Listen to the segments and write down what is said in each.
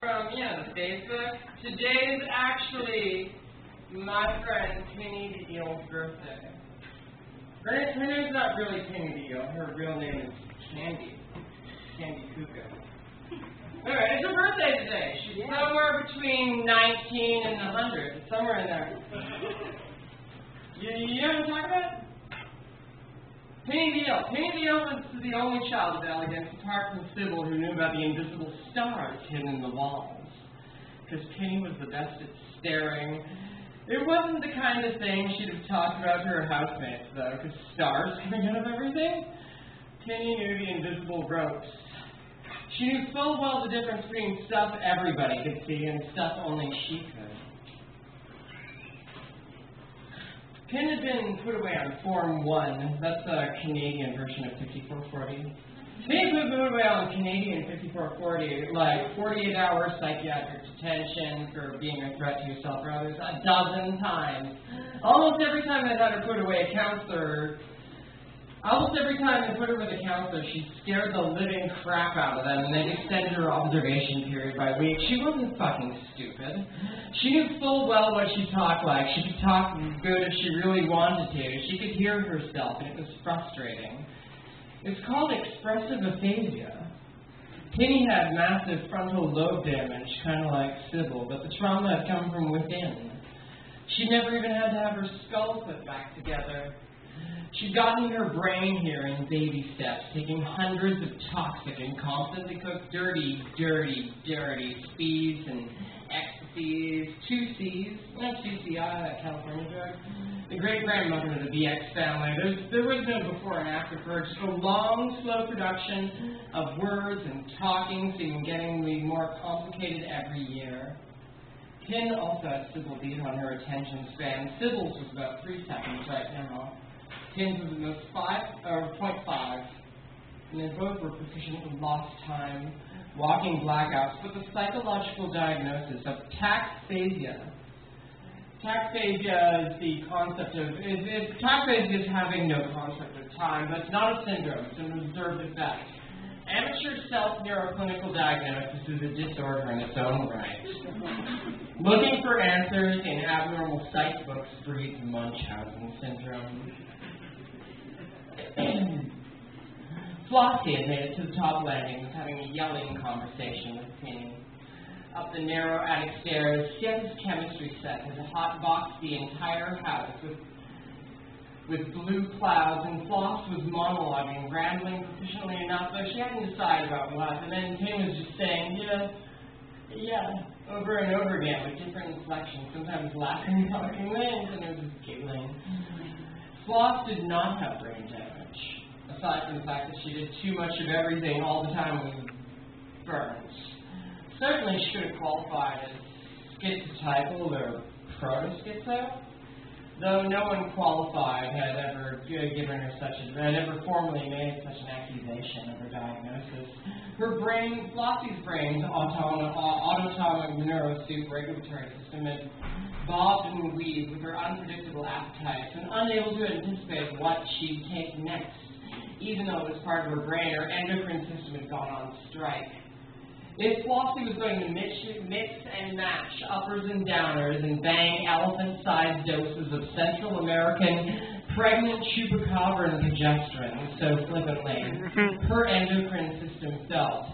From, Facebook. Today's actually my friend Penny the Eel's birthday. Her name's not really Penny the Eel. Her real name is Candy. Candy Kuka. Alright, it's her birthday today. She's somewhere between 19 and 100. Somewhere in there. You know what I'm talking about? Penny the Eel. Penny the Eel was the only child of elegance, apart from Sybil, who knew about the invisible stars hidden in the walls. Because Penny was the best at staring. It wasn't the kind of thing she'd have talked about to her housemates, though, because stars coming out of everything. Penny knew the invisible ropes. She knew full well the difference between stuff everybody could see and stuff only she could. Penn had been put away on Form 1. That's a Canadian version of 5440. Penn had been put away on Canadian 5440, like 48-hour psychiatric detention for being a threat to yourself or others 12 times. Almost every time they had her put away, with a counselor, she scared the living crap out of them and then extended her observation period by weeks. She wasn't fucking stupid. She knew full well what she talked like. She could talk good if she really wanted to. She could hear herself, and it was frustrating. It's called expressive aphasia. Penny had massive frontal lobe damage, kind of like Sybil, but the trauma had come from within. She never even had to have her skull put back together. She'd gotten her brain here in baby steps, taking hundreds of toxic and constantly cooked dirty speeds and ecstasies, 2Cs, not 2CI, that California drug, the great-grandmother of the BX family. There was no before and after for her, just a long, slow production of words and talking, seeming getting more complicated every year. Penn also had Sybil beat on her attention span. Sybil's was about 3 seconds right now. Penn's was at most 0.5, and they both were proficient with lost time, walking blackouts, but the psychological diagnosis of taxphasia. Taxphasia is the concept of, taxphasia is having no concept of time, but it's not a syndrome, it's an observed effect. Amateur self-neuroclinical diagnosis is a disorder in its own right. Looking for answers in abnormal psych books breeds Munchausen syndrome. Flossie had made it to the top landing, was having a yelling conversation with Penny. Up the narrow attic stairs, Skim's chemistry set had hotboxed the entire house with blue clouds, and Floss was monologuing, rambling sufficiently enough, though she hadn't decided about what, and then Penny was just saying, over and over again with different inflections, sometimes laughing, talking, and sometimes just giggling. Floss did not have brain damage, aside from the fact that she did too much of everything all the time with burns. Certainly she could have qualified as schizotypal or proto-schizo, though no one qualified had ever given her had ever formally made such an accusation of her diagnosis. Her brain, Flossie's brain's autonomic neurosoup regulatory system had bobbed and weaved with her unpredictable appetites and unable to anticipate what she'd take next, even though it was part of her brain. Her endocrine system had gone on strike. If Flossie was going to mix and match uppers and downers and bang elephant-sized doses of Central American pregnant chupacabra and progesterone so flippantly, her endocrine system felt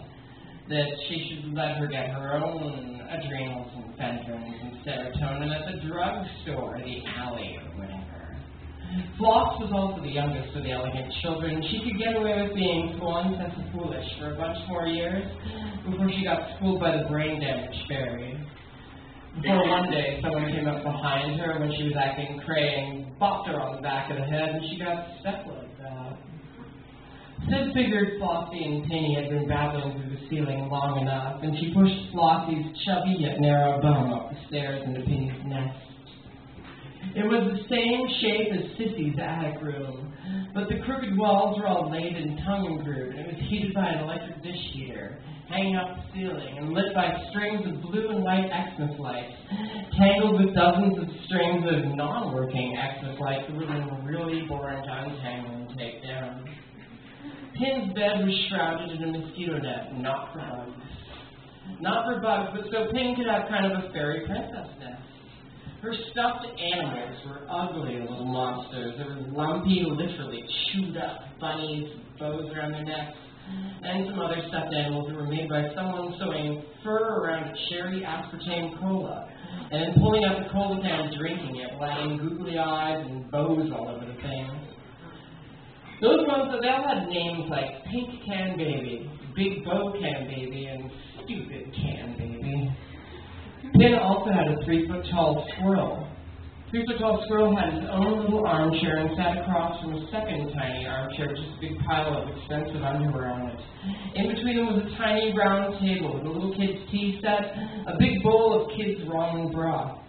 that she should let her get her own adrenals and phenterins and serotonin at the drugstore, the alley, or whatever. Floss was also the youngest of the elegant children. She could get away with being swan foolish for a bunch more years before she got schooled by the brain damage fairy. Before one day, someone came up behind her when she was acting cray and bopped her on the back of the head, and she got stuck like that. Sid figured Flossie and Penny had been battling through the ceiling long enough, and she pushed Flossie's chubby yet narrow bum up the stairs into Penny's nest. It was the same shape as Sissy's attic room, but the crooked walls were all laid in tongue and groove, and it was heated by an electric dish heater, hanging off the ceiling, and lit by strings of blue and white Xmas lights, tangled with dozens of strings of non-working Xmas lights that would have been really boring to untangle and take down. Penn's bed was shrouded in a mosquito net, not for bugs. Not for bugs, but so Pin could have kind of a fairy princess nest. Her stuffed animals were ugly little monsters. They were lumpy, literally chewed up bunnies, bows around their necks, and some other stuffed animals that were made by someone sewing fur around a cherry aspartame cola, and then pulling out the cola can, drinking it, letting googly eyes and bows all over the thing. Those ones, they all had names like Pink Can Baby, Big Bow Can Baby, and Stupid Can Baby. Pin also had a 3-foot-tall squirrel. 3-foot-tall squirrel had his own little armchair and sat across from a second tiny armchair with just a big pile of expensive underwear on it. In between them was a tiny round table with a little kid's tea set, a big bowl of kids' ramen broth.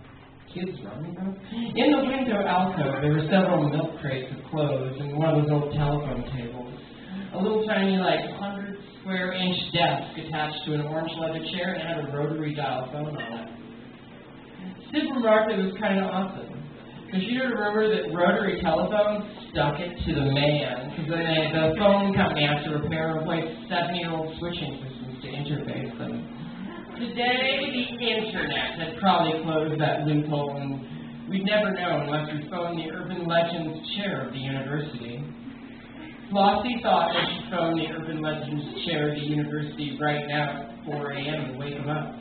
Kids' ramen broth? In the window alcove, there were several milk crates of clothes and one of those old telephone tables. A little tiny, 100-square-inch desk attached to an orange leather chair and had a rotary dial phone on it. Sybil remarked it was kind of awesome, because she would remember that rotary telephones stuck it to the man, because then the phone company had to repair and replace 7-year-old switching systems to interface them. Today, the internet had probably closed that loophole, and we'd never know unless we phoned the urban legends chair of the university. Flossie thought that she'd phone the urban legends chair of the university right now at 4 a.m. and wake him up.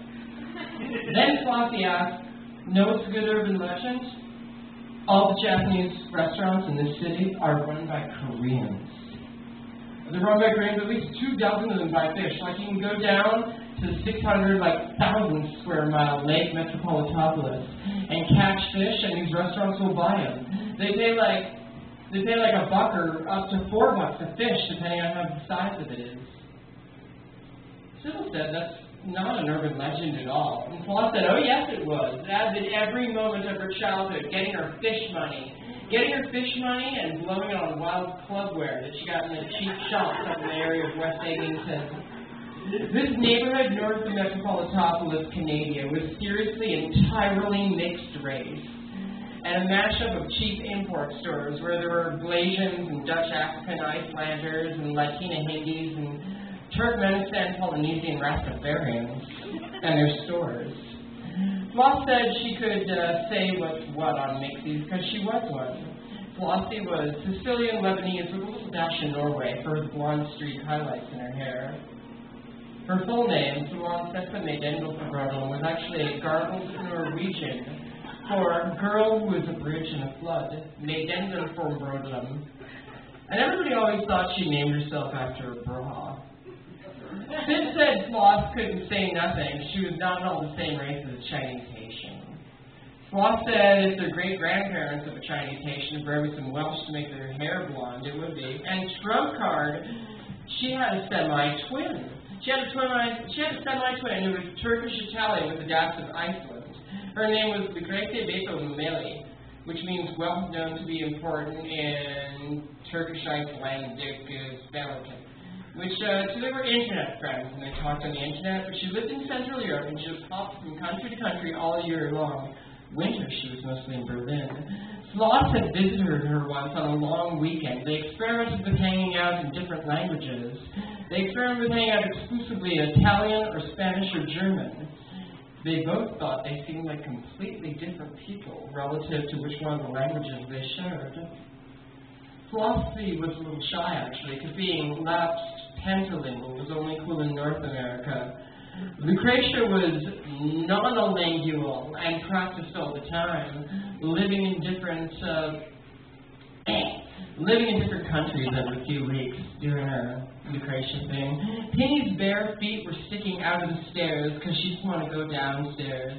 Then Flossie asked, "Know what's a good urban legend? All the Japanese restaurants in this city are run by Koreans. They're run by Koreans, at least 24 of them by fish. You can go down to the 1,000 square mile Lake Metropolitopolis and catch fish, and these restaurants will buy them. They pay like $1 or up to $4 a fish, depending on how the size of it is." Sybil said that's not an urban legend at all. And Floss said, "Oh yes it was. As in every moment of her childhood, getting her fish money and blowing it on wild clubwear that she got in the cheap shops up in the area of West Eglinton. This neighborhood north of Metropolitopolis, Canada, was seriously entirely mixed race, and a mashup of cheap import stores where there were Blasians and Dutch African Icelanders and Latina Hindis and Turkmenistan Polynesian Rastafarians and their stores. Floss said she could say what's what on Mixies because she was one. Flossie was Sicilian Lebanese with a little dash of Norway for her blonde streak highlights in her hair. Her full name, Salon Sesame Dendelfabrodel, was actually a garbled Norwegian for girl who was a bridge in a flood, Dendelfabrodel. And everybody always thought she named herself after a bra. Sid said Floss couldn't say nothing. She was not at all the same race as a Chinese Haitian. Floss said if their great-grandparents of a Chinese Haitian bred with some Welsh to make their hair blonde, it would be. And trump card, she had a semi-twin. She had a semi-twin who was Turkish-Italian with a dash of Iceland. Her name was Lucrezia Beto Meli, which means well known to be important in Turkish Icelandic spelling. So they were internet friends, and they talked on the internet, but she lived in Central Europe, and she just hopped from country to country all year long. Winter, she was mostly in Berlin. Floss had visited her once on a long weekend. They experimented with hanging out in different languages. They experimented with hanging out exclusively Italian or Spanish or German. They both thought they seemed like completely different people relative to which one of the languages they shared. Flossie was a little shy, actually, because being lapsed pentalingual was only cool in North America. Lucretia was monolingual and practiced all the time, living in different countries every few weeks during her Lucretia thing. Penny's bare feet were sticking out of the stairs because she didn't want to go downstairs.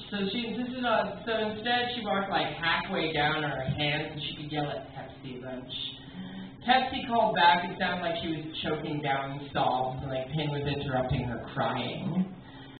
So she insisted on. So instead, she walked halfway down on her hands, and she could yell at Pepsi lunch. Pepsi called back. It sounded like she was choking down sobs, and Penny was interrupting her crying.